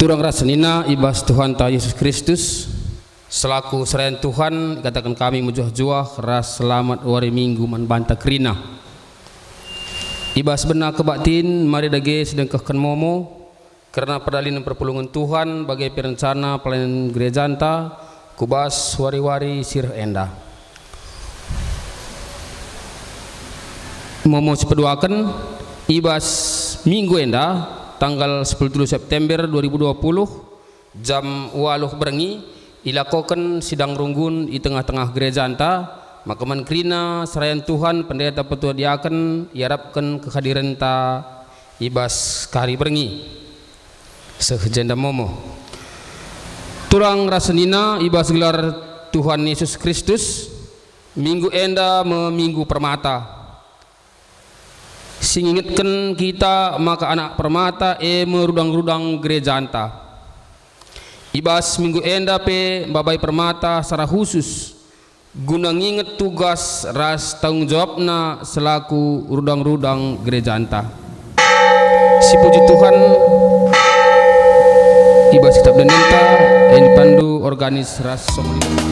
Turang rasanina ibas Tuhan ta Yesus Kristus selaku serayan Tuhan katakan kami mujuh-juah ras selamat wari minggu man banta kerina ibas benar kebatin mari dage sedang kehkan momo karena perdalinan perpulungan Tuhan bagai perencana pelayanan gereja anta kubas wari-wari sirah enda momo sepeduakan ibas minggu enda tanggal 10 September 2020 jam 8 berengi ilakokan sidang runggun di tengah-tengah gereja anta maka mankrina serayan Tuhan pendeta petua diakan iarapkan kehadiran ta ibas kari berengi sehjenda momo turang rasanina ibas gelar Tuhan Yesus Kristus minggu enda minggu permata singingatkan kita maka anak permata merudang-rudang gereja anta ibas minggu enda pe babai permata secara khusus guna nginget tugas ras tanggung jawabna selaku rudang-rudang gereja anta si puji Tuhan ibas kitab dan enta yang pandu organis ras somali.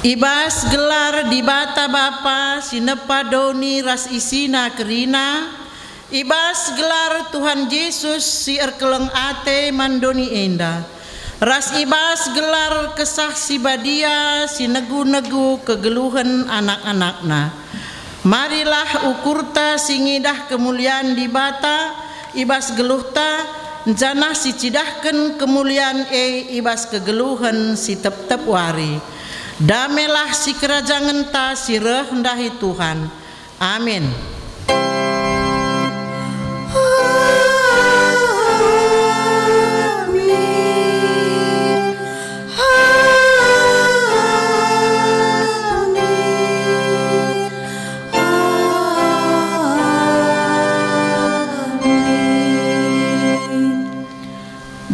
Ibas gelar di bata bapa sinepa doni ras isina kerina ibas gelar Tuhan Yesus si erkeleng ate mandoni enda ras ibas gelar kesah si badia si negu-negu kegeluhan anak-anakna marilah ukurta singidah kemuliaan di bata ibas geluhta janah si cidahken kemuliaan ibas kegeluhan si tep-tep wari damelah si kerajaan ta si rendahi Tuhan. Amin.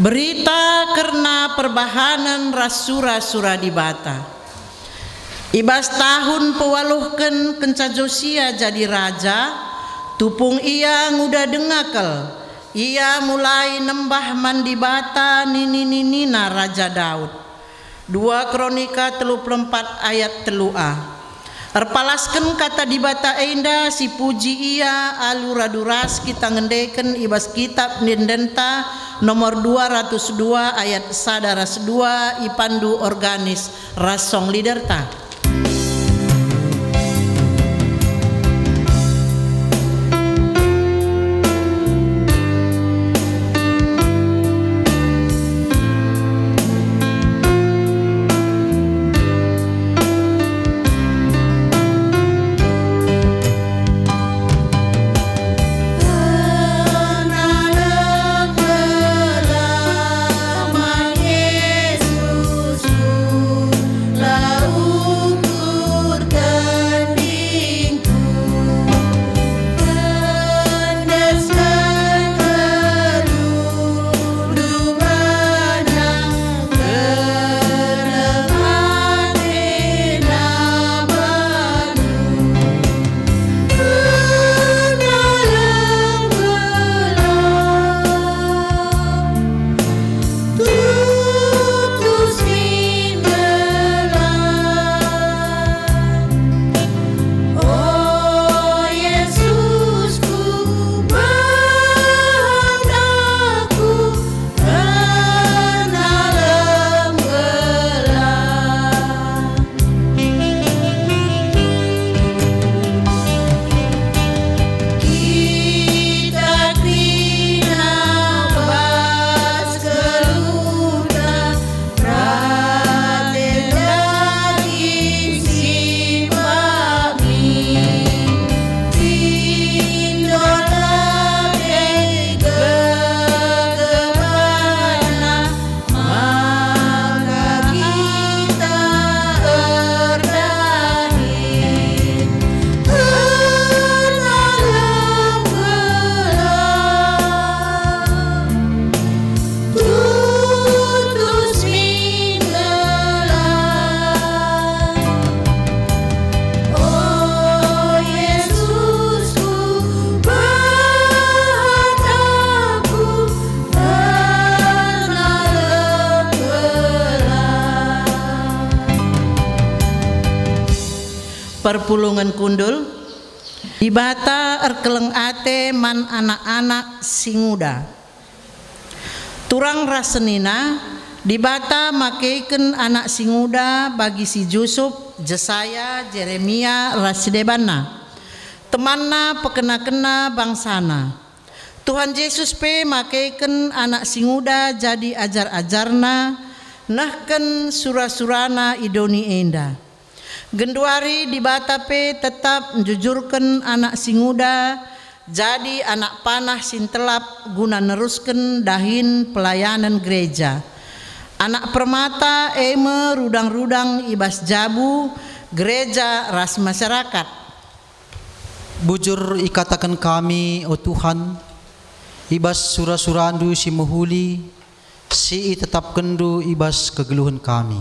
Berita karena perbahanan rasura-sura di bata. Ibas tahun pewaluhken kenca Josia jadi raja, tupung ia nguda dengakel, ia mulai nembah mandi bata nini-nina Raja Daud. 2 Kronika 34 ayat 3a. Erpalasken kata di bata enda si puji ia aluraduras kita ngendeken ibas kitab nindenta nomor 202 ayat sadaras 2 ipandu organis rasong liderta. Karena perpulungan kundul ibata erkeleng ate man anak-anak singuda turang rasenina dibata makeiken anak singuda bagi si Yusuf, Jesaya, Jeremia, Rasidebana temanna pekena-kena bangsana. Tuhan Yesus pe makeiken anak singuda jadi ajar-ajarna nahken surah-surana idoni enda. Genduari dibata pe tetap menjujurkan anak singuda jadi anak panah sintelap guna nerusken dahin pelayanan gereja. Anak permata eme rudang-rudang ibas jabu gereja ras masyarakat. Bujur ikatakan kami, oh Tuhan, ibas surah-surandu si mahuli, si tetap kendu ibas kegeluhan kami.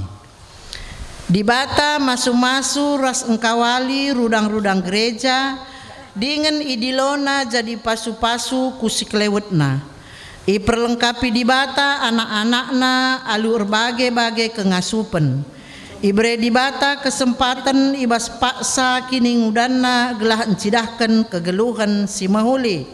Dibata masu-masu ras engkawali rudang-rudang gereja, dengan idilona jadi pasu-pasu kusiklewetna. Iperlengkapi dibata anak-anakna alu berbagai-bagai kengasupen. Ibre dibata kesempatan ibas paksa kini ngudanna gelah encidahkan kegeluhan si mahuli.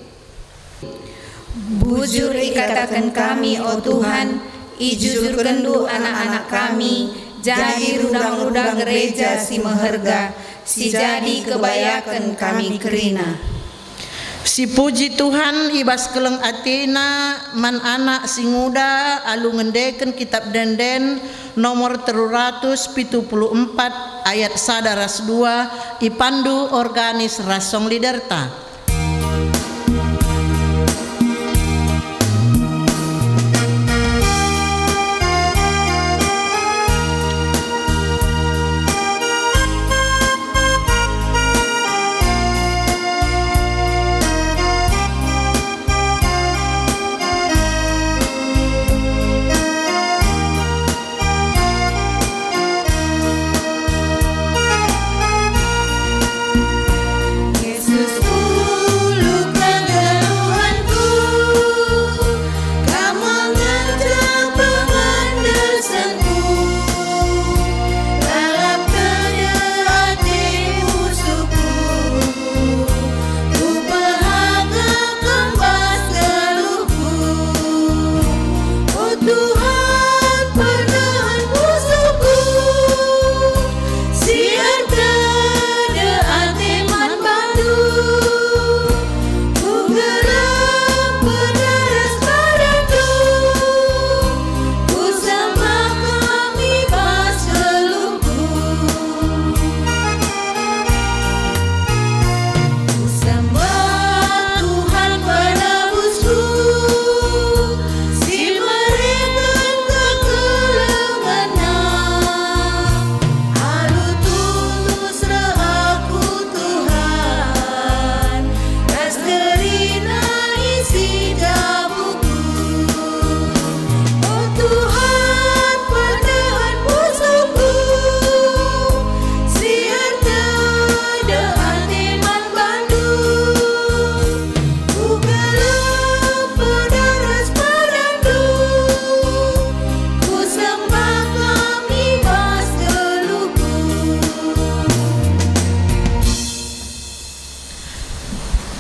Bujur ikatakan kami, oh Tuhan, ijujurkan du anak-anak kami, jadi rudang-rudang gereja si meherga, si jadi kebayakan kami kerina. Si puji Tuhan ibas keleng atina man anak singuda alu ngendeken kitab denden nomor 374 ayat 1 ras 2 ipandu organis rasong liderta.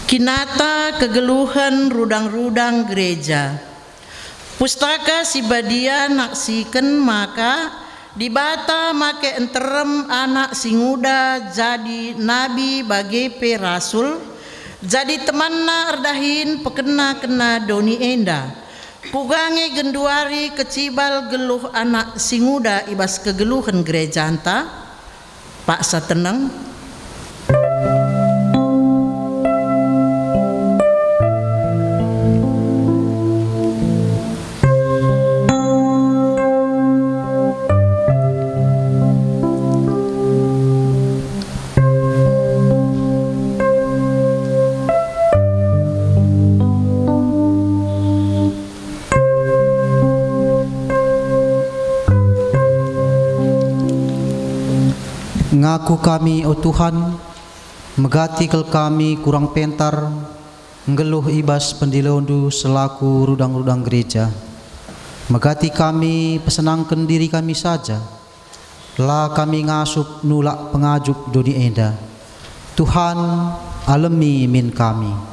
Kinata kegeluhan rudang-rudang gereja. Pustaka si badia naksikan maka dibata make enterem anak singuda jadi nabi bagi pe rasul jadi temanna erdahin pekena-kena doni enda pugange genduari kecibal geluh anak singuda ibas kegeluhan gereja anta pak sateneng. Ngaku kami, oh Tuhan, megatikal kami kurang pentar, ngeluh ibas pendilondu selaku rudang-rudang gereja. Megati kami pesenangkan diri kami saja, lah kami ngasup nulak pengajuk doni enda. Tuhan, alami iman kami.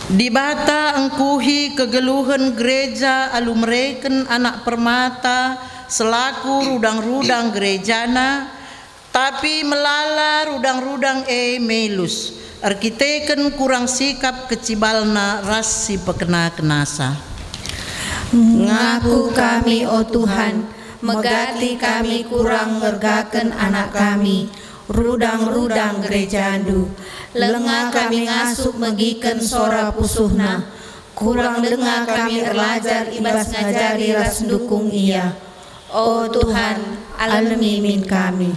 Dibata engkuhi kegeluhan gereja alumreken anak permata selaku rudang-rudang gerejana, tapi melala rudang-rudang melus arkiteken kurang sikap kecibalna ras si pekena kenasa. Ngaku kami, o Tuhan, megati kami kurang ngergaken anak kami, rudang-rudang gerejandu. Lengah kami ngasup megiken sora pusuhna, kurang lengah kami erlajar ibas ngajari ras dukung ia. O Tuhan, alami iman kami.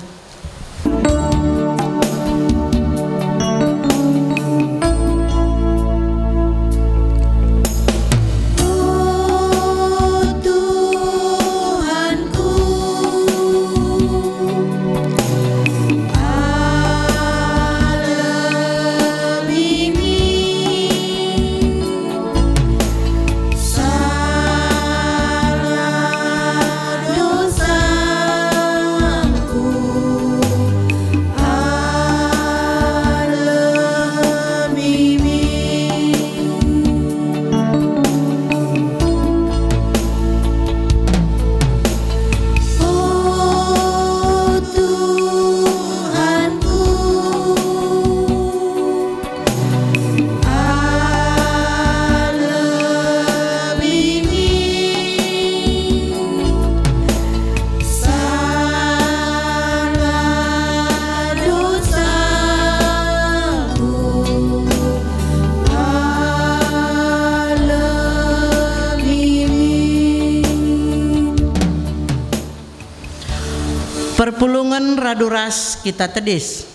Perpulungan raduras kita tedis.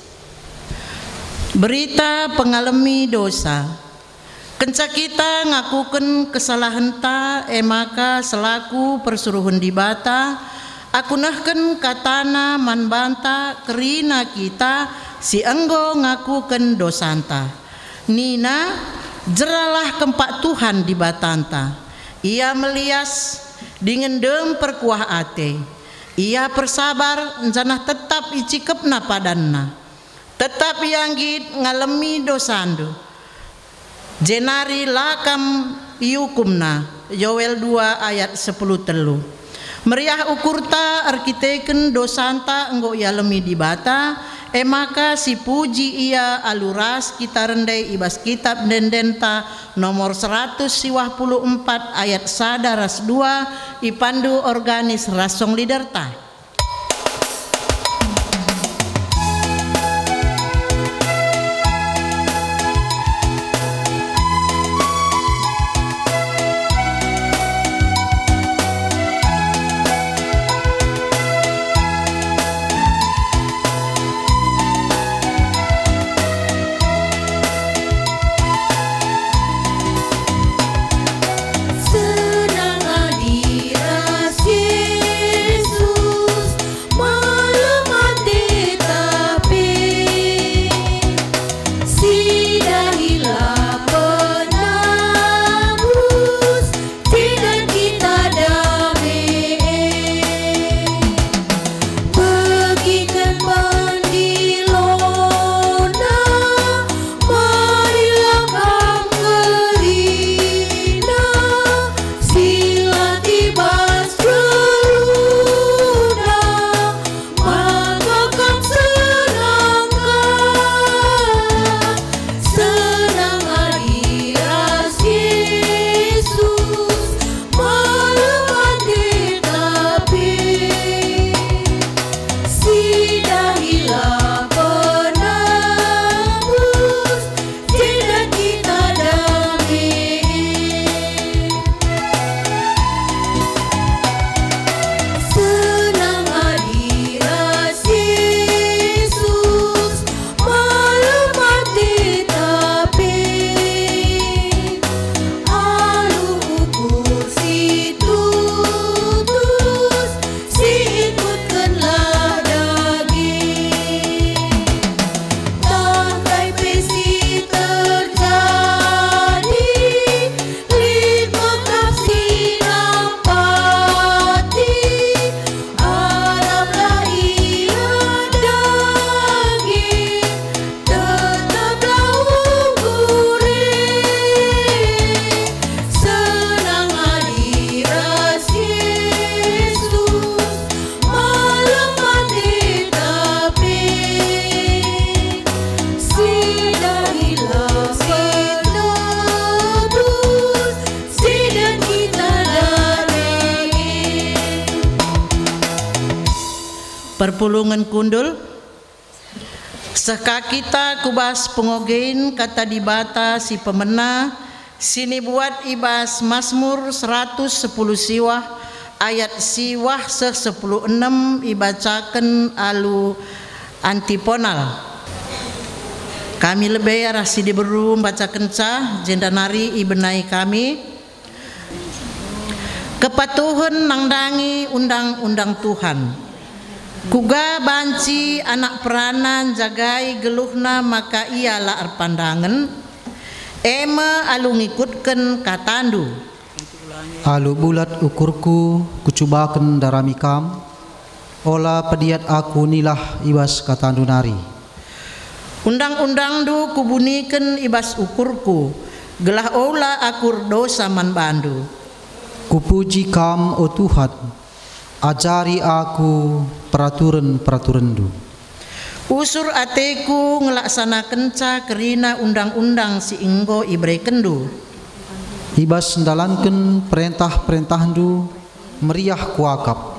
Berita pengalami dosa. Kenca kita ngakuken kesalahan ta maka selaku persuruhan dibata aku nahken katana manbanta kerina kita si enggo ngakuken dosanta. Nina jeralah kempak Tuhan di batanta. Ia melias dengan dem perkuah ate. Ia persabar janah tetap icikepna padanna. Tetap yanggit ngalemi dosandu. Jenari lakam iukumna. Yoel 2 ayat 10 telu. Meriah ukurta arkiteken dosanta enggo ia lemi dibata. Maka si puji ia aluras kita rendai ibas kitab dendenta nomor 154 ayat sadaras 2 ipandu organis rasong liderta. Senang hadirat Yesus. perpulungan kundul. Seka kita kubas pengogein kata dibata si pemena sini buat ibas Mazmur 110 siwah ayat siwah 16 ibacaken alu antiponal. Kami lebih rasi diberu baca kenca jendanari ibenai kami kepatuhan nangdangi undang-undang Tuhan. Kuga banci anak peranan jagai geluhna maka ia laar pandangan ema alu ngikutken katandu. Alu bulat ukurku kucubaken daramikam ola pediat aku nilah ibas katandu nari. Undang-undang du kubuniken ibas ukurku gelah ola akur dosa man bandu. Kupuji kam o Tuhan, ajari aku peraturan-peraturan du. Usur ateku ngelaksanakan ca kerina undang-undang si inggo ibre kendu. Ibas sendalanken perintah-perintah du meriah kuakap.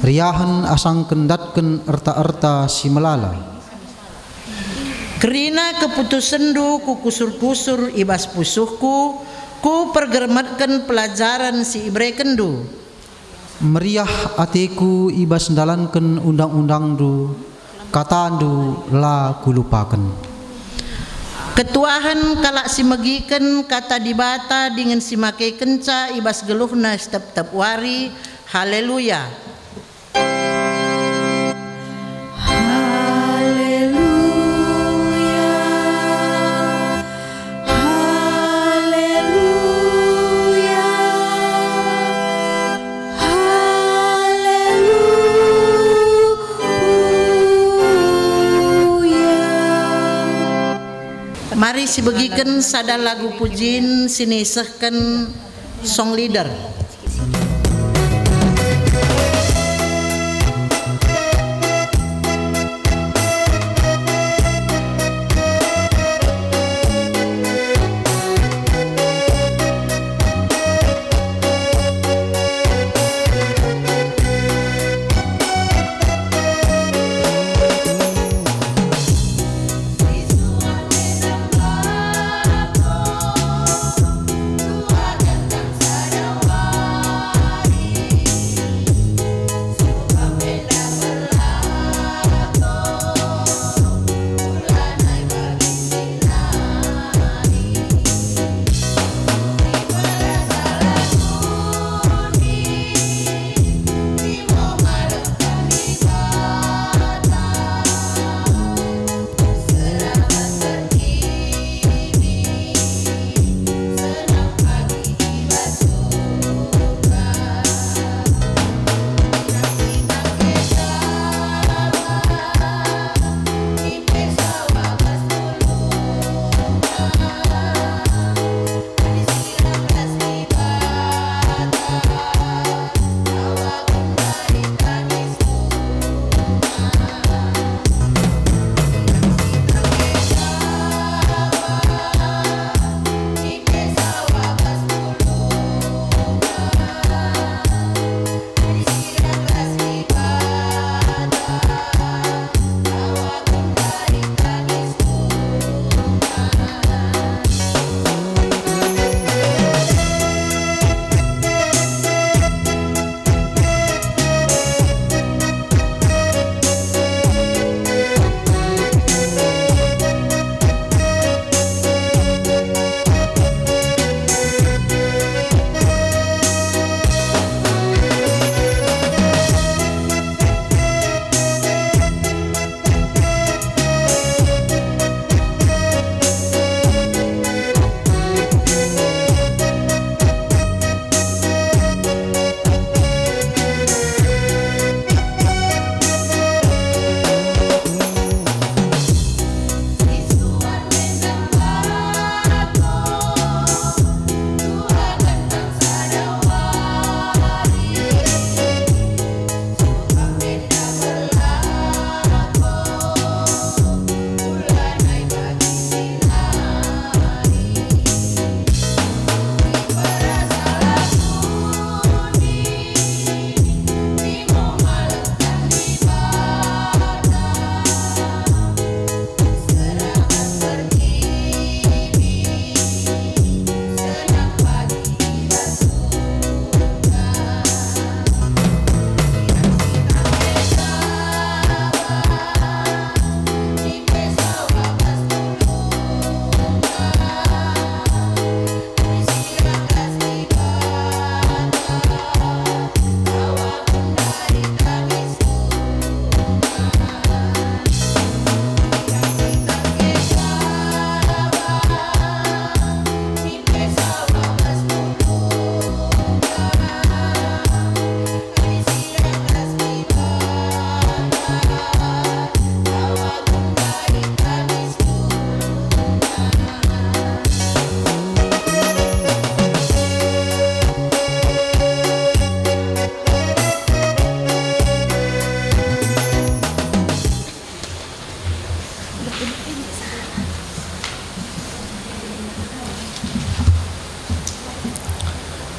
Riahan asang kendatken erta-erta si melala. Kerina keputusan du ku kusur-kusur ibas pusuhku ku pergermatkan pelajaran si ibre kendu. Meriah atiku ibas sendalanken undang-undang du katandu la kulupaken. Ketuahan kalak si megiken kata dibata dengan si make kenca ibas geluhna step-step wari. Haleluya. Mari si begiken sada lagu pujin sini sehken song leader. Tuhan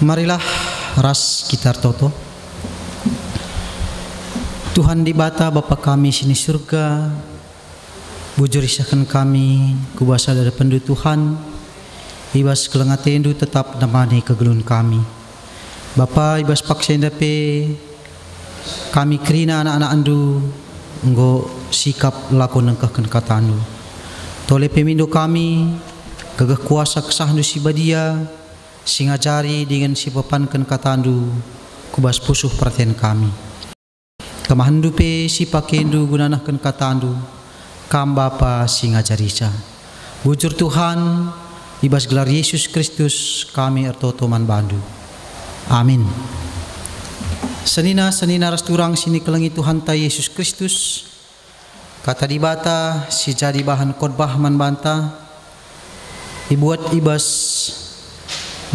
Marilah ras kita toto. Tuhan di bata Bapa kami sini surga, bujur isahkan kami kubasa dari pendu Tuhan, ibas kelengatendu tetap namani kegelun kami. Bapa ibas paksa pe kami kerina anak-anak andu nggo sikap lakon nengkahkan kata andu. Tole pemindo kami gagah kuasa kesahandu si badia singajari dengan si papankan kata andu kubas pusuh perhatian kami. Kamahandu pe si pakendu gunanahkan kata andu kam Bapa singajarisa. Bujur Tuhan ibas gelar Yesus Kristus kami ertotoman bandu. Amin. Senina rasturang sini kelengi Tuhan ta Yesus Kristus. Kata di bata si jadi bahan khotbah man banta. Dibuat ibas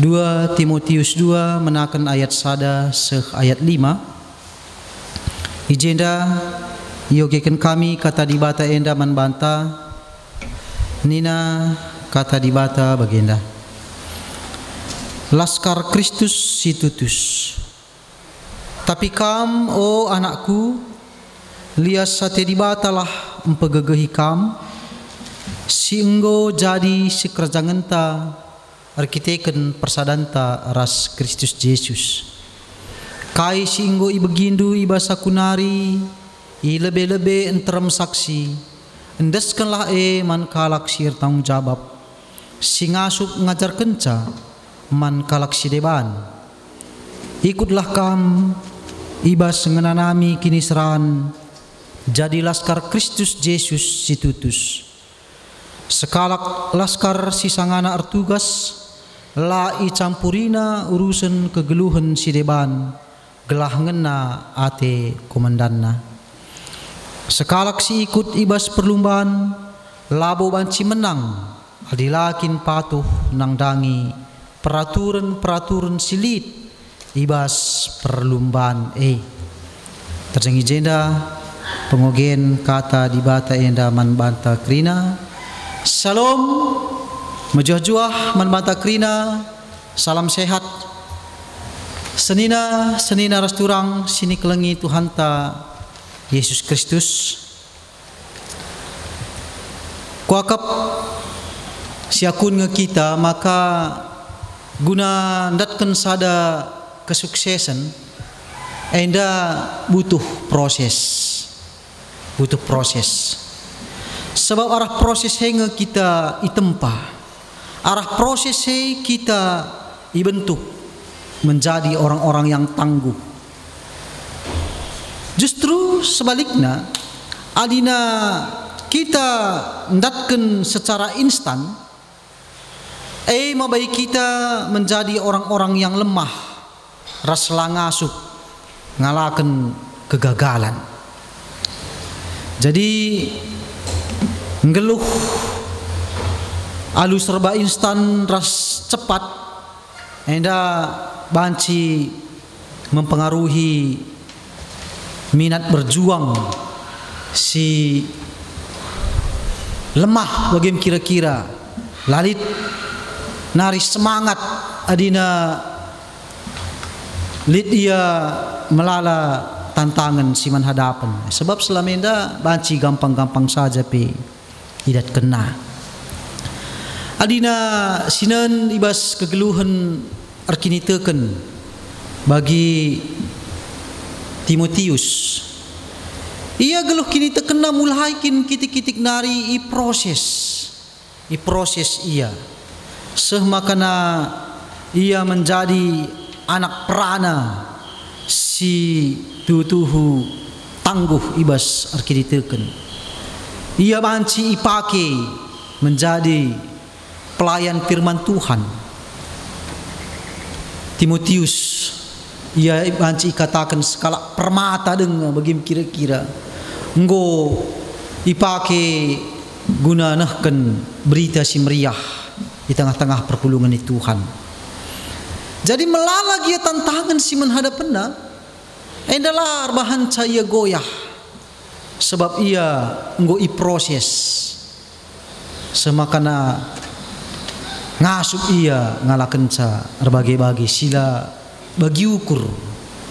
2 Timotius 2 menakan ayat sada seh ayat 5. Ijenda yogekan kami kata di bata enda man banta. Nina kata di bata bagenda. Laskar Kristus situtus. Tapi kam o anakku, lias sate di batalah empegegehi kam, si enggo jadi si kerjangenta arkiteken persadanta ras Kristus Yesus. Kai si enggo ibegindu ibasa kunari, i lebe-lebe enterem saksi, endeskanlah man kalak sir tanggung jawab, si ngasup ngajar kenca, man kalak si deban. Ikutlah kam, ibas ngenanami kini seran, jadi laskar Kristus Yesus situtus. Sekalak laskar si sangana artugas, la i campurina urusan kegeluhan si deban, gelah ngena ate komandanna. Sekalak si ikut ibas perlumbaan, labo banci menang, adilakin patuh nang dangi, peraturan silit, ibas perlumbaan terjengi jenda pengogen kata di bata enda man banta krina. Salam mejuah-juah man banta krina. Salam sehat. Senina rasturang sini kelengi Tuhan ta Yesus Kristus. Kuakap siakun nge kita maka guna ndatkan sada kesuksesan enda butuh proses. Sebab arah proses hingga kita itempa, arah proses kita dibentuk menjadi orang-orang yang tangguh. Justru sebaliknya, adina kita ndatkan secara instan, mabai kita menjadi orang-orang yang lemah, ras langasup, ngalakan kegagalan. Jadi ngeluh alu serba instan ras cepat enda banci mempengaruhi minat berjuang si lemah bagaim kira-kira lalit nari semangat adina lid ia melala tantangan siman hadapan. Sebab selama ini banci gampang-gampang saja pe tidak kena. Adina sinan ibas kegeluhan arkiniteken bagi Timotius. Ia geluh kini terkena mulai kin kitik-kitik nari i proses ia. Sehmakana ia menjadi anak perana si tutuhu tangguh ibas arkiditeken. Ia banci ipake menjadi pelayan firman Tuhan. Timotius ia banci katakan skala permata dengan bagim kira-kira enggo ipake guna nahkan berita si meriah di tengah-tengah perpulungan itu Tuhan. Jadi melala dia tantangan si menhadapanna endalah bahan cahaya goyah sebab ia enggo i proses semakana ngasup ia ngalakan ca berbagai-bagai sila bagi ukur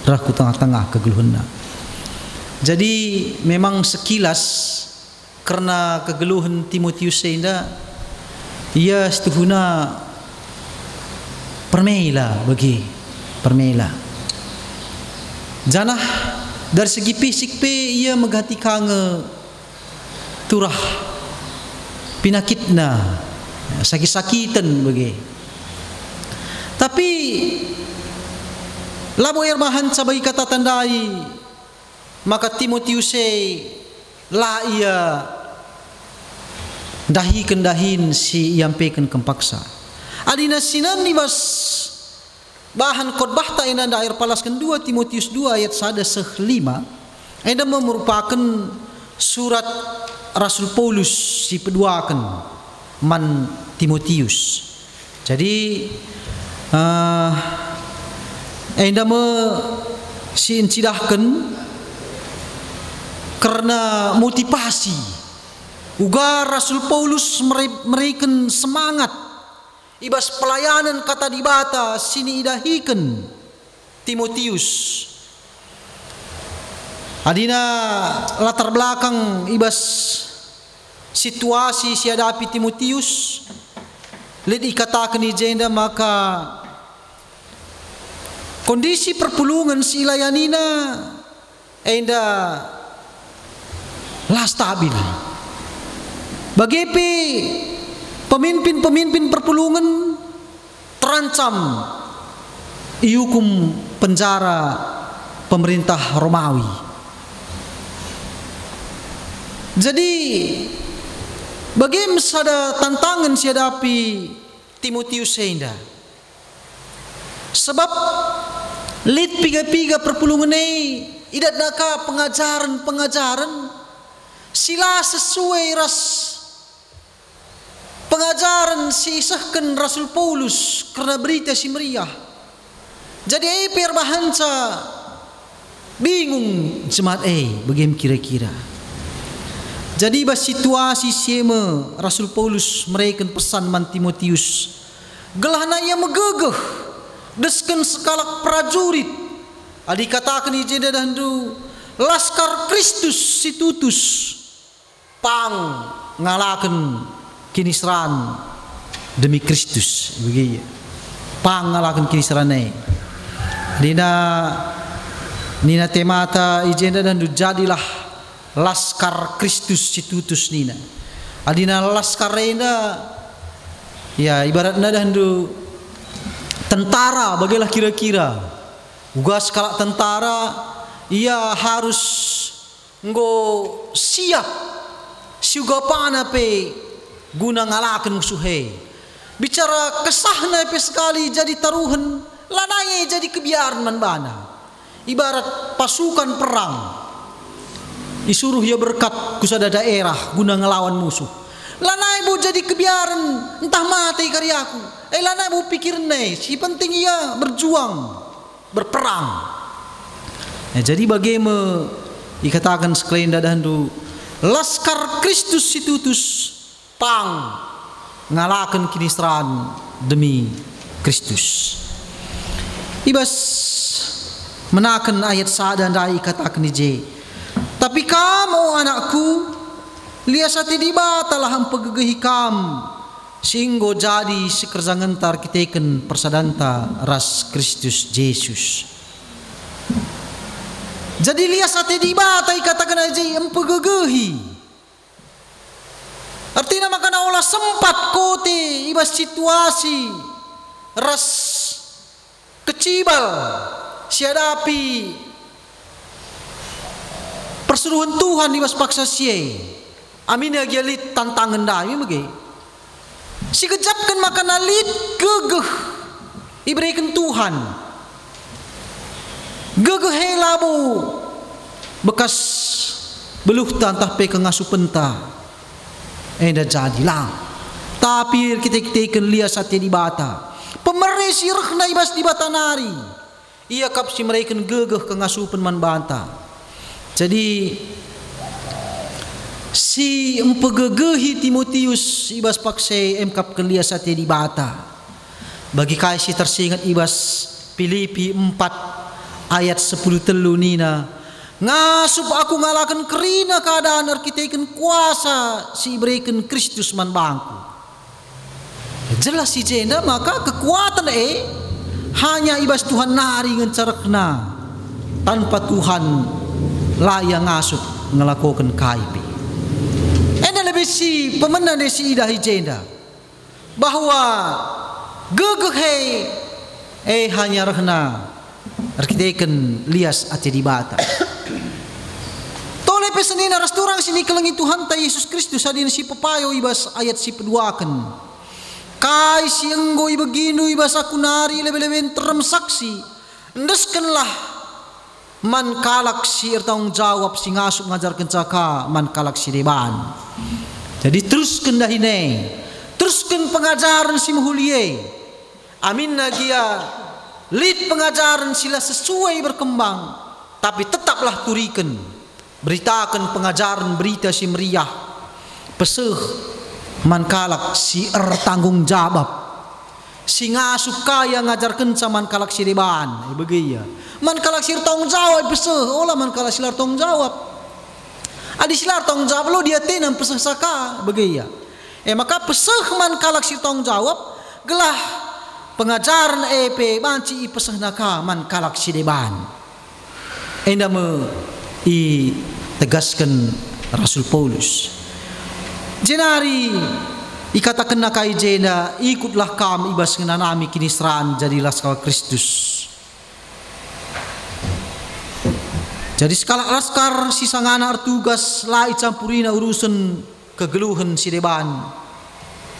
raku tengah-tengah kegeluhanna. Jadi memang sekilas karena kegeluhan Timotius sehingga ia setuhuna permela bagi permela. Janah dari segi fisik pe ia megati kange turah pinakitna sakit-sakitan bagi. Tapi labo irmahan sa bagi kata tandai maka Timotius la ia dahin si iampaikan kempaksa. Adina sinan nibas bahan khotbah ta ina dair palaskan 2 Timotius 2 ayat 1-5 ina merupakan surat Rasul Paulus si peduakan man Timotius. Jadi ina me si incidahkan karena motivasi uga Rasul Paulus mereken semangat ibas pelayanan kata dibata sini idahikan Timotius. Adina latar belakang ibas situasi si hadapi Timotius lid ikatakan ijenda maka kondisi perpulungan si layanina enda lah stabil. Bagepi pemimpin-pemimpin perpulungan terancam ihukum penjara pemerintah Romawi. Jadi bagaimana ada tantangan dihadapi Timotius sehingga sebab lid piga-piga perpulungan ini idat naka pengajaran sila sesuai ras pengajaran si isahkan Rasul Paulus karena berita si meriah. Jadi perbahansa bingung jemaat bagaimana kira-kira. Jadi bas situasi siema Rasul Paulus mereka pesan man Timotius gelahna ia megegeh desken sekalak prajurit adi katakan ijeda dandu laskar Kristus situtus pang ngalakan kinisran demi Kristus begitu pang ngalakan kinisran nina temata ijenda dandu jadilah laskar Kristus situtus nina adina laskar renda ya ibaratnya dandu tentara bagilah kira-kira ugas kalak tentara ia harus nggo siap siugapana pe guna ngalakan musuhe bicara kesahna pe sekali jadi taruhan lanai jadi kebiaran manbana ibarat pasukan perang disuruh ia berkat kusada daerah guna ngelawan musuh lanai bu jadi kebiaran entah mati karyaku lanai bu pikir si penting ia berjuang berperang. Jadi bagaimana dikatakan sekalian dadandu laskar Kristus situtus pang ngalakan kinisran demi Kristus. Ibas menakan ayat sada dai katakan ije tapi kamu anakku liasati dibatalah ampeggehi kam singgo jadi sekerzangentar kiteken persadanta ras Kristus Yesus. Jadi liasati dibatai katakan aja ampeggehi artinya makana olah sempat kote ibas situasi ras kecibal siadapi perseruan Tuhan ibas paksa sie amin ya gialit tantangan dami bagi si kejapkan makan alit gegeh iberikan Tuhan gegeh helabu bekas beluh tantah pe kengasuh penta dah jadilah tapi kita ikan lihat satya di bata pemerih sirah ibas di bata nari ia kap si mereka gegeh kengasuh penman bata. Jadi si empegegehi Timotius ibas pakse emkap kelia satya di bata bagi kasih tersingat ibas Filipi 4 ayat 10 telu nina, ngasup aku ngalakan kerina keadaan arkiteken kuasa si berikan Kristus man bangku. Jelas si jenda, maka kekuatan hanya ibas Tuhan nari ngencarekna, tanpa Tuhan layak ngasup ngelakukan KIP. Enda lebih si pemenang si idah jenda bahwa gegeh hanya rehna arkiteken lias ati di bata. Tole pesenina restoran sini kelengi Tuhan ta Yesus Kristus adin si pepayo ibas ayat si peduakan. Kai si enggo ibeginu ibas aku nari lebe-leben terem saksi. Endeskenlah man kalak si tanggung jawab si ngasup ngajar kencaka man kalak si deban. Jadi teruskan dahine, teruskan pengajaran si muhulie. Amin nagia lid pengajaran sila sesuai berkembang, tapi tetaplah turikan, beritakan pengajaran berita si meriah, peseh man kalak si tanggung jawab, si ngasup kaya ngajarkan sama man kalak si deban, begiya. Man kalak si tanggung jawab peseh, olah man kalak si tanggung jawab. Adi silar tanggung jawab lo dia tenang peseh saka begiya. Maka peseh man kalak si tanggung jawab gelah pengajaran EP banci peseh naka man kalak si deban. Enda me i tegaskan Rasul Paulus. Jenari ikatakan nakai jenda ikutlah kami ibas ngenanami kinisraan jadilah sekal Kristus. Jadi skala laskar si sangana artugas lai campurina urusan kegeluhan si deban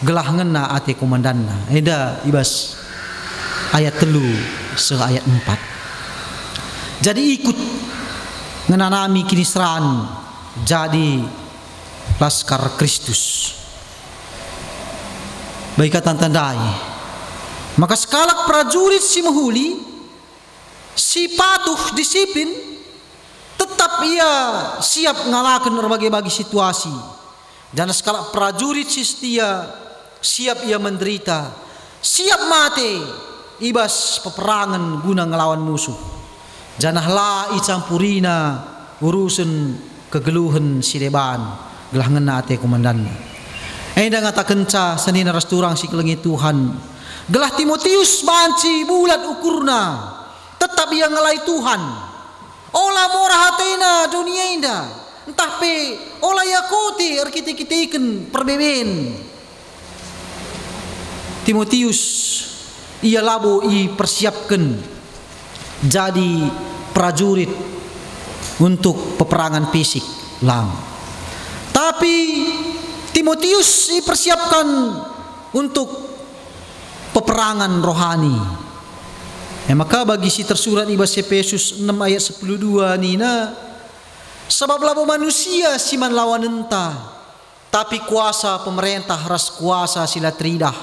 gelah ngena ate komandanna. Eda ibas ayat 3 se ayat 4. Jadi ikut ngenanami kinisraan jadi laskar Kristus. Baik tandai. Maka skala prajurit si mahuli si patuh disiplin tetap ia siap ngalakan berbagai-bagai situasi. Dan skala prajurit si setia siap ia menderita, siap mati ibas peperangan guna ngelawan musuh. Janahlah icampurina urusan kegeluhan si deban gelah ngena ate komandanna. Enda ngata kenca senina resturang si kelengi Tuhan gelah Timotius banci bulat ukurna tetap ia ngelai Tuhan. Olah morah hatena dunia indah entah pe olah yakuti arkiti-kitiken perbeben. Timotius ia labo i persiapkan jadi prajurit untuk peperangan fisik lang. Tapi Timotius dipersiapkan untuk peperangan rohani. Maka bagi si tersurat ibas Efesus 6 ayat 12 nina, sebab labo manusia si man lawan entah, tapi kuasa pemerintah ras kuasa sila tridah,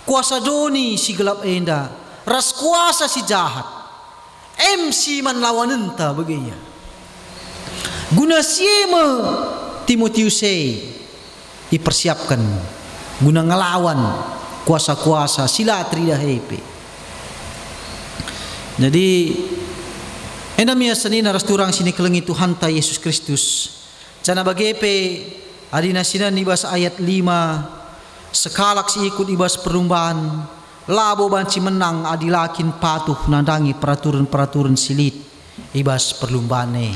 kuasa doni si gelap enda, ras kuasa si jahat, si man lawan entah begini. Guna siema Timotius dipersiapkan guna ngelawan kuasa-kuasa sila tridah hepe. Jadi endamia senina resturang sini kelengi Tuhan ta Yesus Kristus. Jana bagepe adina sinan ibas ayat 5 sekalak si ikut ibas perlumbaan labo banci menang adilakin patuh nandangi peraturan-peraturan silit ibas perlumbane.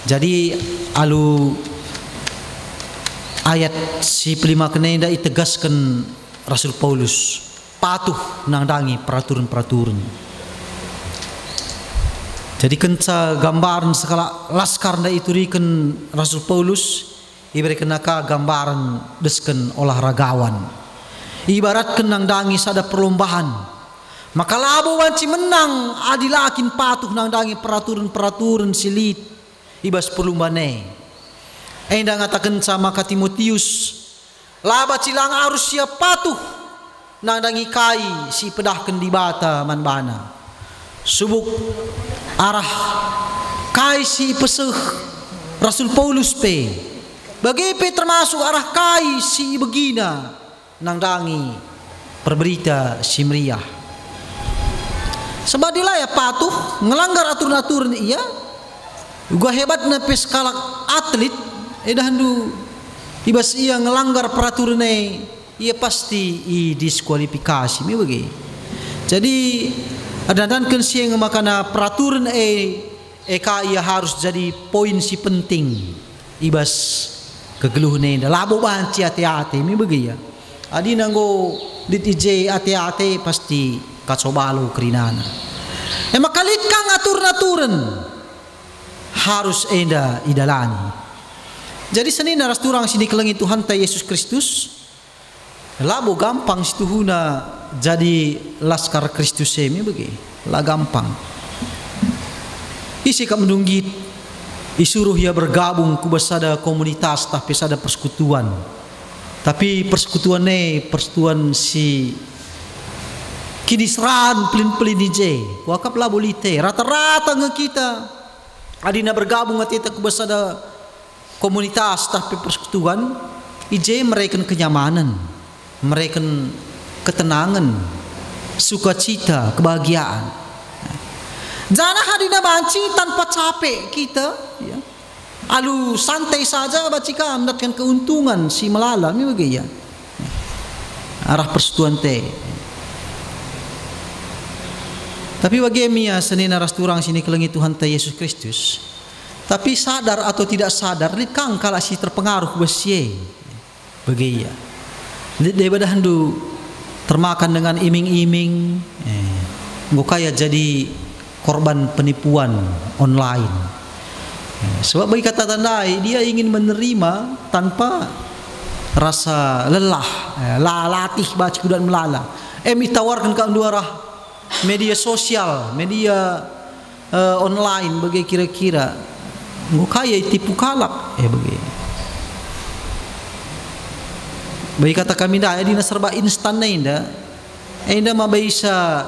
Jadi alu ayat si 5 kenenda itegaskan Rasul Paulus patuh nandangi peraturan-peraturan. Jadi kenca gambaran sekala laskar nda iturikan Rasul Paulus iberikan naka gambaran desken olahragawan. Ibaratkan nang dangi sada perlombaan. Maka labo wanci menang adilakin patuh nang dangi peraturan-peraturan silit ibas perlombane. Enda ngatakan sama ka Timotius laba cilang harus siap patuh nang dangi kai si pedahkan di bata manbana. Subuk arah kai si peseh Rasul Paulus pe bagi pe termasuk arah kai si begina nang dangi perberita si meriah Sebab dia ya patuh ngelanggar aturan-aturan iya. Gua hebat na peskalak atlet edahandu ibas ia ngelanggar peraturan ia pasti diskualifikasi mi bagi. Jadi ada dan kensi yang makana peraturan eka ia harus jadi poin si penting ibas kegeluh ne labo banci hati-hati mi bagi ya. Adi nanggo dit ije hati-hati pasti kacobalo kerinana. Makalit kang aturan-aturan harus enda idalani. Jadi seni naras turang sini kelengi Tuhan ta Yesus Kristus. Labo gampang situhuna jadi laskar Kristus semi bagi. La gampang. Isi ka mendunggit isuruh ia bergabung ku basada komunitas tapi sada persekutuan. Tapi persekutuan persekutuan si kinisran pelin-pelin ije. Wakap labo lite rata-rata nge kita adina bergabung atita ku basada komunitas tapi persekutuan ije mereka kenyamanan, mereka ketenangan, sukacita, kebahagiaan. Jangan hadina banci tanpa capek kita ya. Alu santai saja bacika mendapatkan keuntungan si melala ni bagi ya. Arah persekutuan Tapi bagi mia senina rasturang sini kelengi Tuhan ta Yesus Kristus. Tapi sadar atau tidak sadar kang kala si terpengaruh besie. Bagi ya. Daripada hendu termakan dengan iming-iming kaya jadi korban penipuan online. Sebab bagi kata tandai dia ingin menerima tanpa rasa lelah, latih baca kudan melala. Ditawarkan ke dua media sosial, media online bagi kira-kira kaya tipu kalak bagi. Bagi kata kami dah di serba instan enda mah bisa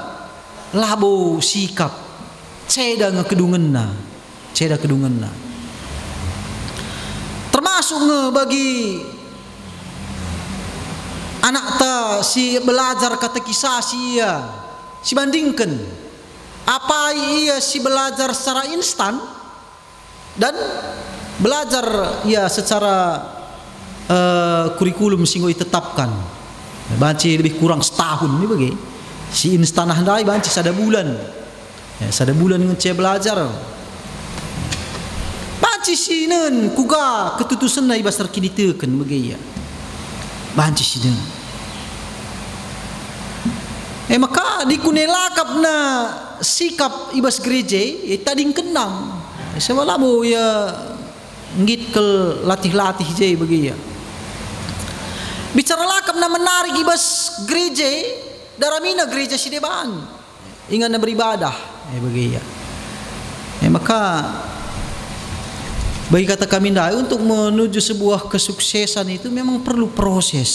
labo sikap ceda ngekedungenna, termasuk bagi anak ta si belajar katekisasi ia si bandingkan apa ia si belajar secara instan dan belajar ia secara kurikulum singgo ditetapkan banci lebih kurang setahun ni bagi si instan handai banci sada bulan ngece belajar banci sinen kuga ketutusan na ibas terkinitekan bagi ya banci sinen maka dikunelakap na sikap ibas gereja tading kenam sebab ya ngit ke latih-latih je bagi ya bicara lakap na menarik ibas gereja daramina gereja sidebaan ingat na beribadah bagi ya maka bagi kata kami dah untuk menuju sebuah kesuksesan itu memang perlu proses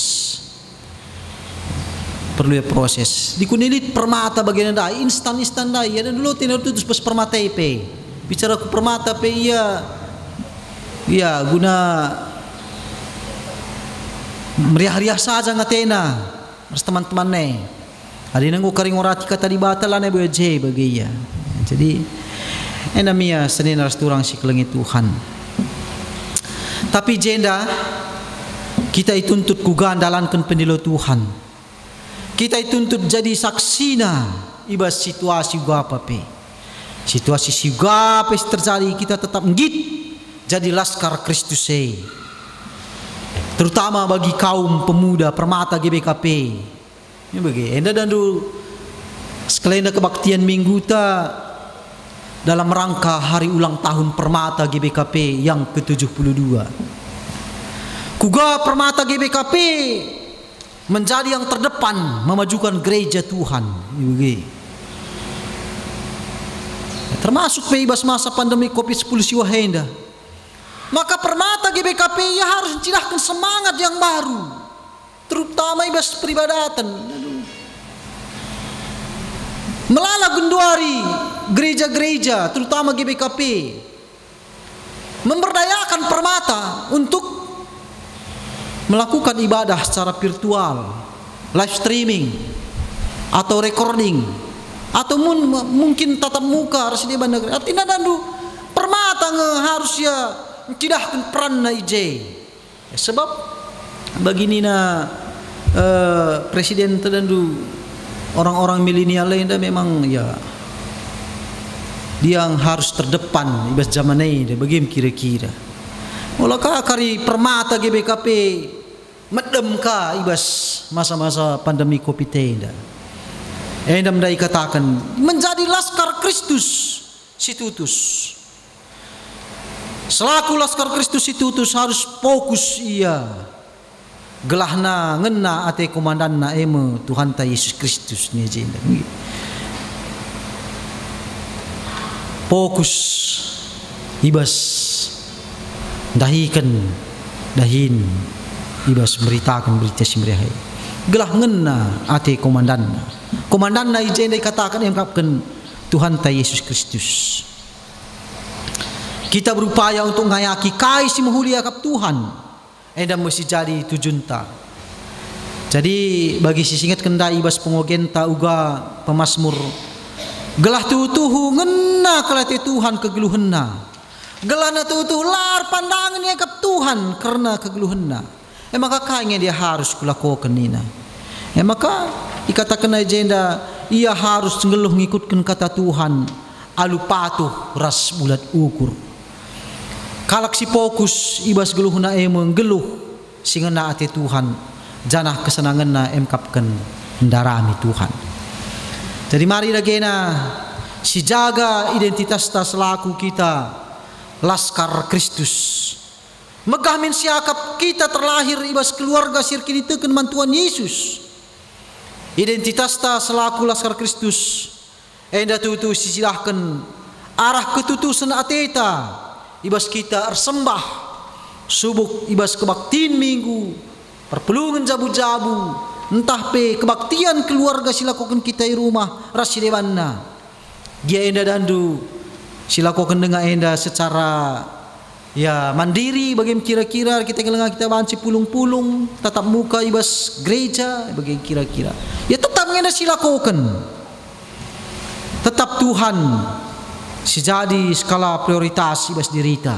dikunilit permata bagian dah instan dah ya dan dulu tidak tutus pas permata IP bicara ke permata pe ya guna meriah-riah saja ngatena harus teman-teman hari nanggu karing orati kata di batalan je bagi ya jadi enamia senin harus turang si kelengi Tuhan tapi jenda kita dituntut kugan dalankan pendilo Tuhan kita dituntut jadi saksina ibas situasi gapa pe situasi sigapa terjadi kita tetap ngit jadi laskar Kristus terutama bagi kaum pemuda permata GBKP ini bagi enda dan dulu sekalian kebaktian minggu ta dalam rangka hari ulang tahun permata GBKP yang ke-72 kuga permata GBKP menjadi yang terdepan memajukan gereja Tuhan ini bagi termasuk bebas masa pandemi COVID-19 siwahenda maka permata GBKP ya harus mencilahkan semangat yang baru terutama ibas peribadatan melala gunduari gereja-gereja terutama GBKP memberdayakan permata untuk melakukan ibadah secara virtual live streaming atau recording atau mungkin tatap muka harus di bandar artinya dandu permata harus ya tidak peran na ije sebab begini na presiden terdandu orang-orang milenial lain memang ya dia yang harus terdepan ibas zaman ini bagaimana kira-kira walakah kari permata GBKP medem ka ibas masa-masa pandemi COVID-19 endam dai katakan menjadi laskar Kristus situtus selaku laskar Kristus situtus harus fokus ia gelahna ngena ate komandanna eme Tuhan ta Yesus Kristus ni jenda fokus ibas dahin ibas beritakan berita simrehai gelah ngena ate komandanna ije dikatakan yang kapken Tuhan ta Yesus Kristus. Kita berupaya untuk ngayaki kai si mulia kap Tuhan endam mesti jadi tujunta. Jadi bagi sisingat kenda ibas pengogenta uga pemasmur gelah tutuhu ngena kelate Tuhan kegeluhenna gelana tutuh lar pandangan yang kap Tuhan karena kegeluhenna maka kayaknya dia harus kulakokan nina maka dikatakan agenda ia harus ngeluh ngikutkan kata Tuhan alu patuh ras bulat ukur kalak si fokus ibas geluhna menggeluh singena ati Tuhan janah kesenangan na emkapkan ndarami Tuhan. Jadi mari lagena si jaga identitas ta selaku kita laskar Kristus megah min siakap kita terlahir ibas keluarga sirki diteken mantuan Yesus identitas ta selaku laskar Kristus enda tutu sisilahkan arah ketutusan ateta ibas kita ersembah subuk ibas kebaktiin minggu perpelungan jabu-jabu entah pe kebaktian keluarga silakukan kita di rumah rasidebanna dia enda dandu silakukan dengan enda secara ya mandiri bagaimana kira-kira kita ngelengah kita banci pulung-pulung tatap muka ibas gereja bagaimana kira-kira ya tetap enda silakukan tetap Tuhan sejadi skala prioritas ibas dirita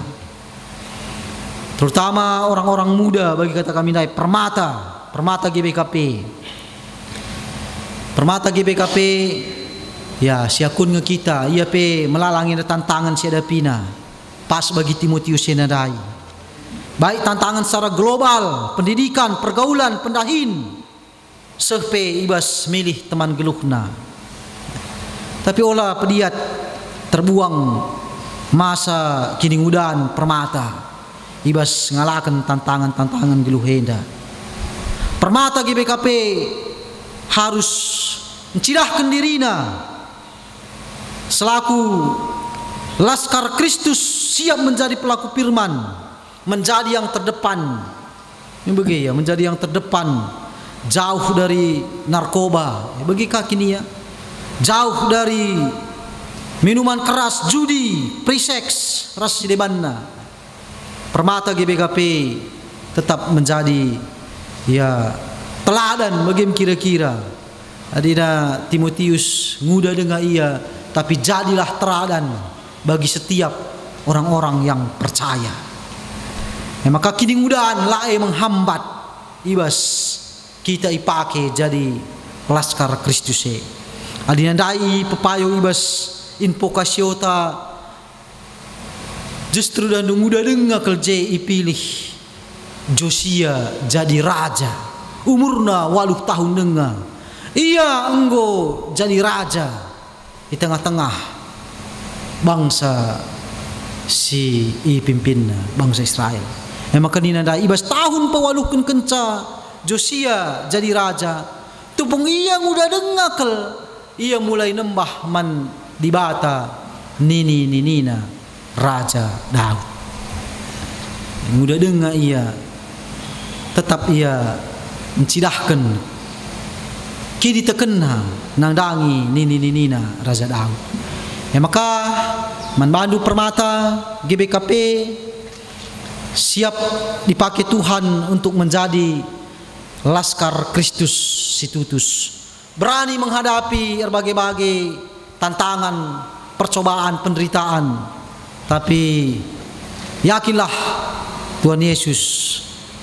terutama orang-orang muda bagi kata kami naik permata GBKP ya siakun nge kita ia pe melalangin tantangan siadapina pas bagi Timotius senadai baik tantangan secara global pendidikan pergaulan pendahin sehpe ibas milih teman geluhna tapi olah pediat terbuang masa kini udan permata ibas ngalakan tantangan geluhenda permata GBKP harus mencidahkan dirina selaku laskar Kristus siap menjadi pelaku firman menjadi yang terdepan ini ya menjadi yang terdepan jauh dari narkoba bagi kaki ini ya jauh dari minuman keras judi pre-seks ras debanna permata GBKP tetap menjadi ya teladan bagaimana kira-kira adina Timotius muda dengan ia tapi jadilah teladan bagi setiap orang-orang yang percaya maka kini mudahan lae menghambat ibas kita ipake jadi laskar Kristus adina dai pepayo ibas invokasiota justru dan muda dengar kerja ipilih Josia jadi raja umurna 8 tahun dengar ia enggo jadi raja di tengah-tengah bangsa si pimpinna bangsa Israel maka ninanda ibas tahun pewaluhkan kenca Josia jadi raja tupung ia muda dengar kel ia mulai nembah man dibata nina Raja Daud muda dengar ia tetap ia mencidahkan kini terkena nandangi nina Raja Daud maka manbandu permata GBKP siap dipakai Tuhan untuk menjadi laskar Kristus situtus berani menghadapi berbagai tantangan, percobaan, penderitaan. Tapi yakinlah Tuhan Yesus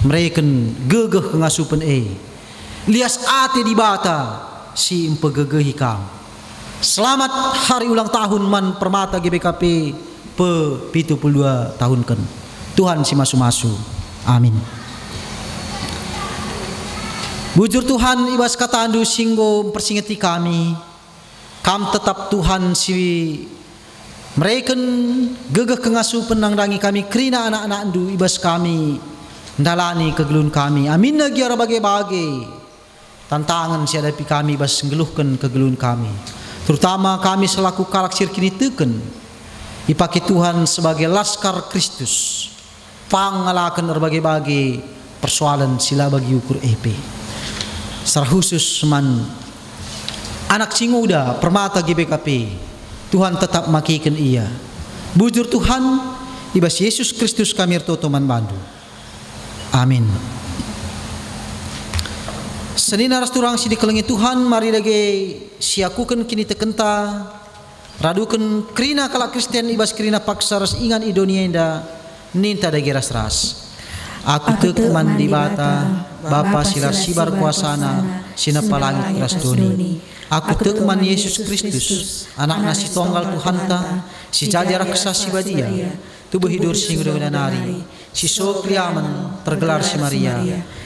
mereka gegeh kengasupan lias ate di bata si empegegehi kam. Selamat hari ulang tahun man Permata GBKP pe 72 tahun kan. Tuhan si masu-masu. Amin. Bujur Tuhan ibas kata andu singgo persingeti kami. Kam tetap Tuhan si mereka gegeh kengasupan nangdangi kami kerina anak-anak andu ibas kami ndalani kegelun kami. Amin lagi bagai-bagai tantangan si hadapi kami ibas ngeluhkan kegelun kami. Terutama kami selaku kalaksir kini teken dipakai Tuhan sebagai laskar Kristus pangalakan berbagai-bagai persoalan sila bagi ukur EP. Secara khusus man anak singuda Permata GBKP, Tuhan tetap makikan ia. Bujur Tuhan ibas Yesus Kristus kami totoman bandu. Amin. Senina rasturang si dikelengi Tuhan, mari lagi siakukan kini tekenta radukan kerina kala Kristen ibas kerina paksa ras ingan idonia inda ninta dagi ras. Aku tekman di bata Bapa silar sibar kuasana sinapa langit ras doni. Aku tekman Yesus Kristus anak nasi tonggal Tuhanta si jadi raksa si badia tubuh hidur sing nari si sokliaman tergelar si Maria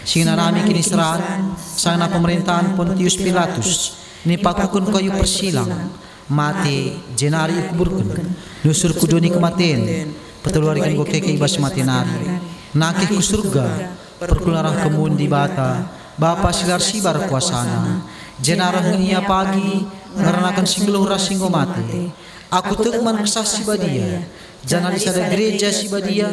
sing nanami kini seraan sana pemerintahan Pontius Pilatus ni pakukun kayu persilang mati jenari kuburkan nusur kudoni kematian peteluarikan go keke ibas mati nari nakih ku surga perkularah kemun di bata Bapa silar sibar kuasana jenarah ngenia pagi ngerenakan singgeluh rasinggo mati. Aku tekman kesah si badia jangan disada gereja si badia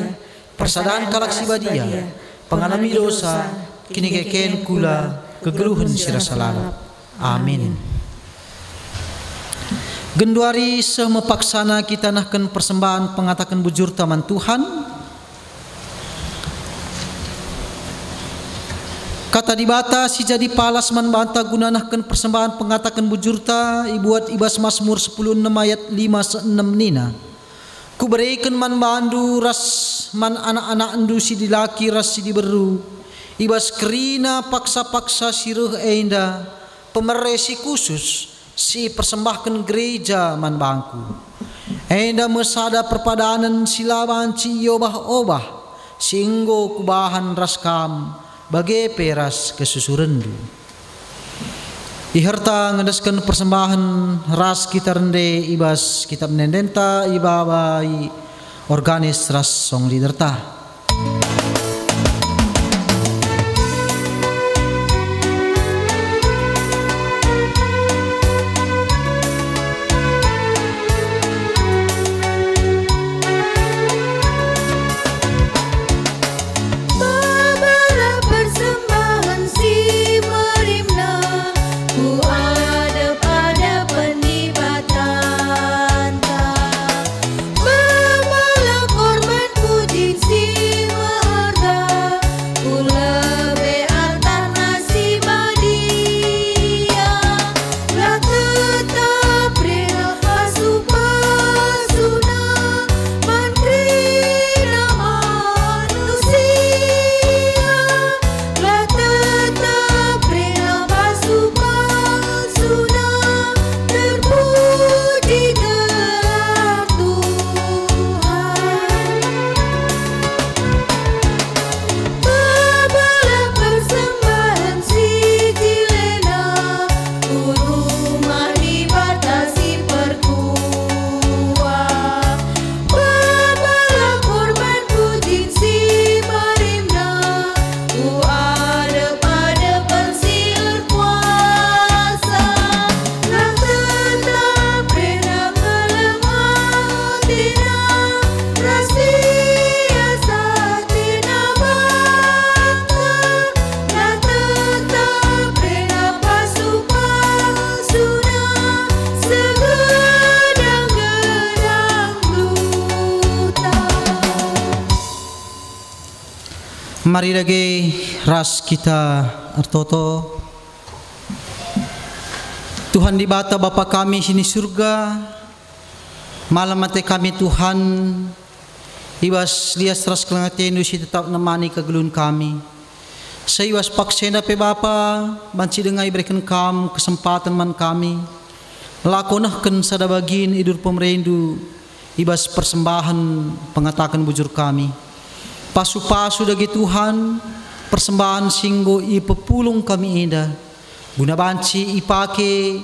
persadaan kalak si badia pengalami dosa kini keken kula kegeluhan sirasa lalap. Amin. Genduari semepaksana kita nahkan persembahan pengatakan bujur taman Tuhan. Kata di bata si jadi palas man banta gunanahkan persembahan pengatakan bujurta ibuat ibas Mazmur 10:6 ayat 5-6 nina. Ku berikan man bandu ras man anak-anak andu si dilaki ras si diberu ibas kerina paksa-paksa siruh enda pemeresi khusus si persembahkan gereja man bangku. Enda mesada perpadanan silaban si obah-obah singgo kubahan ras kam bagai peras kesusurendu. Iherta ngedaskan persembahan ras kita rende ibas kitab nendenta ibabai organis ras song liderta. Mari lagi ras kita artoto Tuhan di bata Bapa kami sini surga, malam mati kami Tuhan, ibas lias teras kelangatenu si tetap nemani kegelun kami. Seiwas paksena pe Bapa, banci dengai berikan kam kesempatan man kami, lakonahkan sadabagin idur pemerindu, ibas persembahan pengatakan bujur kami. Pasu-pasu dagi Tuhan, persembahan singgo i pepulung kami indah, guna banci ipake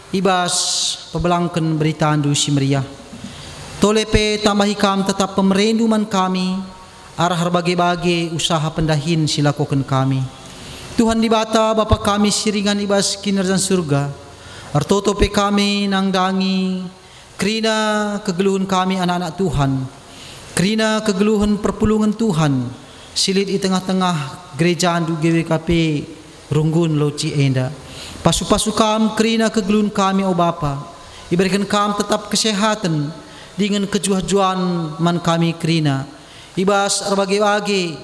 ibas pebelangkan berita andu si meriah. Tolepe tambahi kam tetap pemerinduman kami, arah bagi-bagi usaha pendahin silakukan kami. Tuhan di bata Bapa kami siringan ibas kinerjan surga, artotope kami nangdangi, kerina kegeluhan kami anak-anak Tuhan, kerina kegeluhan perpulungan Tuhan, silit di tengah-tengah gereja andu GWKP Runggun Loci Enda. Pasu-pasu kam kerina kegeluhan kami o Bapa, iberikan kam tetap kesehatan dengan kejuah-juan man kami kerina. Ibas arbagi-bagi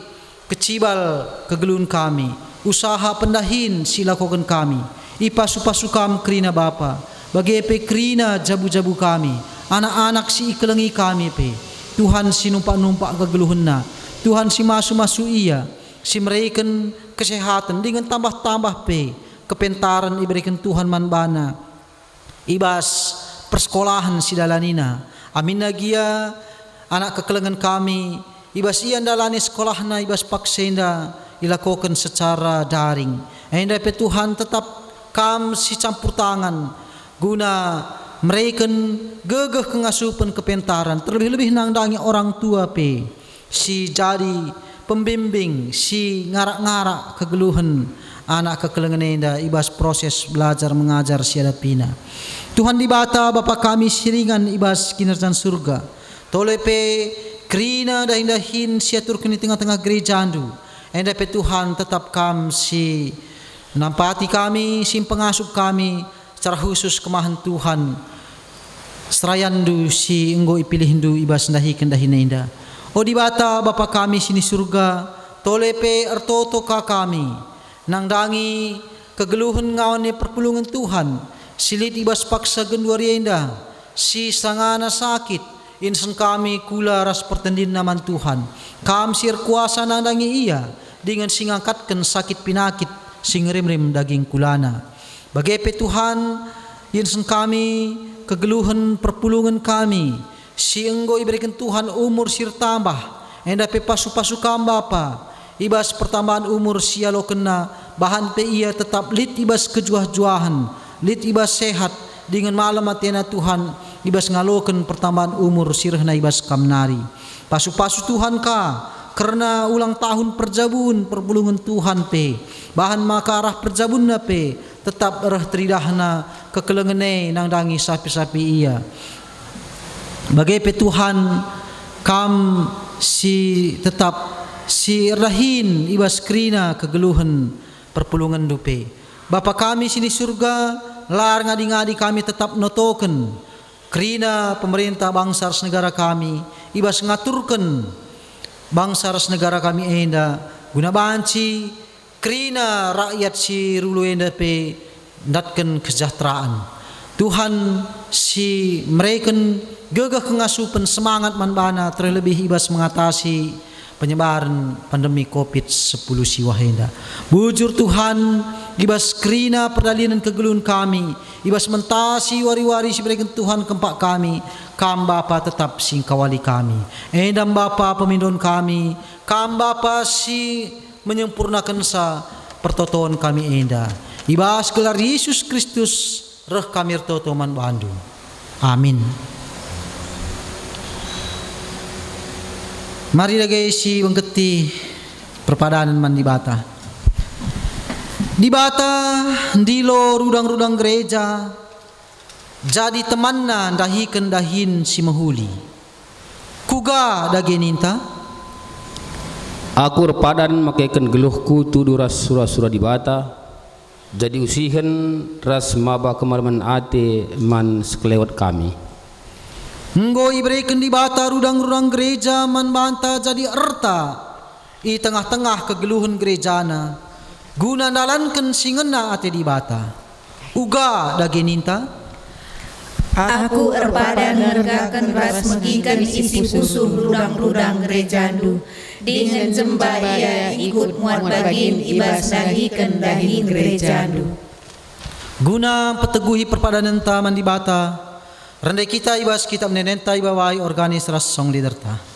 kecibal kegeluhan kami, usaha pendahin silakukan kami. Ipasu-pasu kam kerina Bapa, bagi pe kerina jabu-jabu kami, anak-anak si ikelengi kami pe. Tuhan si numpak-numpak kegeluhanna, Tuhan si masu-masu iya, si meraikan kesehatan dengan tambah-tambah pe kepentaran iberikan Tuhan manbana. Ibas persekolahan si dalanina, amin nagia anak kekelengan kami, ibas iya dalani sekolahna ibas paksenda dilakukan secara daring. Enda pe Tuhan tetap kam si campur tangan guna mereka gegeh kengasupan kepentaran, terlebih-lebih nangdangi orang tua pe si jadi pembimbing, si ngarak-ngarak kegeluhan anak kekelengan enda ibas proses belajar mengajar siada pina. Tuhan di bata Bapa kami siringan ibas kinerjan surga, tolepe kerina dahin-dahin siaturkan di tengah-tengah gereja andu. Enda pe Tuhan tetap kam si nampati kami, si pengasuh kami secara khusus kemahan Tuhan. Serayandu si enggo ipilihindu ibas dahikan dahin enda. O di bata Bapa kami sini surga, tolepe ertoto ka kami, nangdangi kegeluhan ngawan perpulungan Tuhan, silit ibas paksa genduari enda, si sangana sakit, insan kami kula ras pertendin naman Tuhan, kam sir kuasa nangdangi iya, dengan singangkatkan sakit pinakit, sing rim-rim daging kulana. Bagepe Tuhan, insan kami kegeluhan perpulungan kami, si enggo iberikan Tuhan umur sir tambah, enda pe pasu-pasu kam Bapa, ibas pertambahan umur sialo kena, bahan pe ia tetap lit ibas kejuah-juahan, lit ibas sehat, dengan malam atena Tuhan, ibas ngaloken pertambahan umur sirhna ibas kamnari. Pasu-pasu Tuhan ka, karena ulang tahun perjabun perpulungan Tuhan pe, bahan maka arah perjabun na pe, tetap erah teridahna kekelengene nangdangi sapi-sapi iya. Bagai pe Tuhan kam si tetap si rahin ibas kerina kegeluhan perpulungan dupe. Bapa kami sini surga, lar ngadi-ngadi kami tetap notoken kerina pemerintah bangsa ras negara kami, ibas ngaturkan bangsa ras negara kami enda guna banci kerina rakyat si rulu enda pe datkan kesejahteraan. Tuhan si mereka gegah kengasupan semangat manbana, terlebih ibas mengatasi penyebaran pandemi COVID-10 siwah enda. Bujur Tuhan ibas kerina perdalinan kegeluhan kami, ibas mentasi wari-wari si berikan Tuhan kempak kami, kam Bapa tetap sing kawali kami. Endam Bapa pemindon kami, kam Bapa si menyempurnakan sa pertotoan kami enda. Ibas gelar Yesus Kristus reh kami ertoto man bandu. Amin. Mari lagi si wengketi perpadanan man di bata. Di bata ndilo rudang-rudang gereja, jadi temanna dahikan dahin si mahuli. Kuga dageninta. Aku repadan makaikan geluhku tudu ras surah-surah di bata, jadi usihen ras maba kemalaman ate man sekelewat kami. Enggo iberikan di bata rudang-rudang gereja man banta jadi erta i tengah-tengah kegeluhan gerejana, guna dalankan singena ate di bata. uga dage ninta. Aku erpada nergakan ras megikan isi pusuh rudang-rudang gerejandu. Dengan jemba ia ikut muat bagin ibas dahikan dahin gerejandu. Guna peteguhi perpadanan ta mandi bata, rendai kita ibas kita menenenta ibawai organis ras song liderta.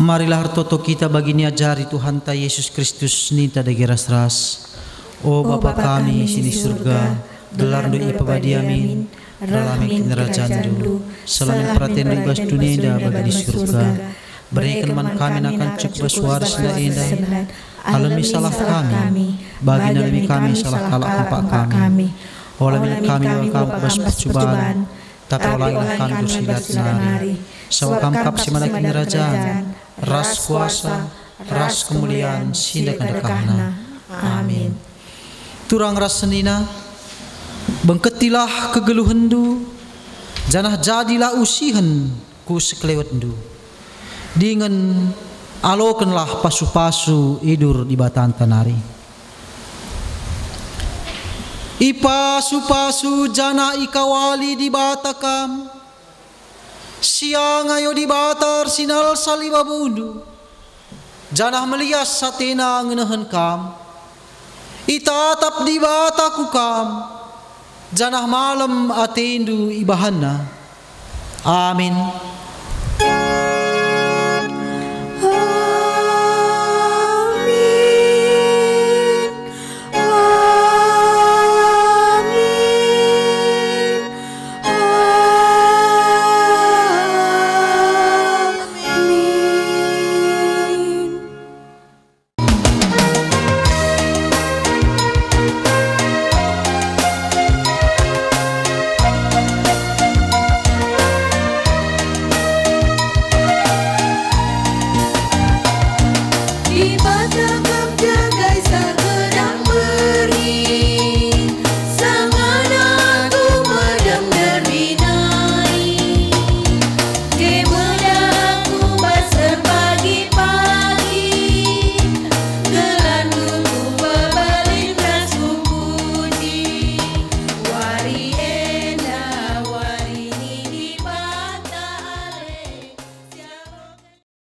Marilah hartoto kita bagi niajari Tuhan ta Yesus Kristus ninta dagi ras-ras. O Bapa kami sini surga, gelar do ipabadi amin. Ralamin kinerajandu, selamin praten do ibas dunia bagi di surga. Berikan man kami akan cukup suara sila indah. Alami salah kami, bagi nalami kami salah kalak kumpak kami. Olamin kami wakam kubas percobaan, tapi olailah kami bersilat nari. Sawakam kap simana kinerajan, ras kuasa, ras kemuliaan, sindakan dekahna. Amin. Turang ras senina, bengketilah kegeluhendu, janah jadilah usihan ku sekelewendu. Dengan alokanlah pasu-pasu idur di batan tanari. Ipasu-pasu jana ikawali di batakam, siang ayo di batar sinal salibabundu, janah melias satena ngenahan kam, itatap di bataku kam, janah malam atendu ibahana. Amin.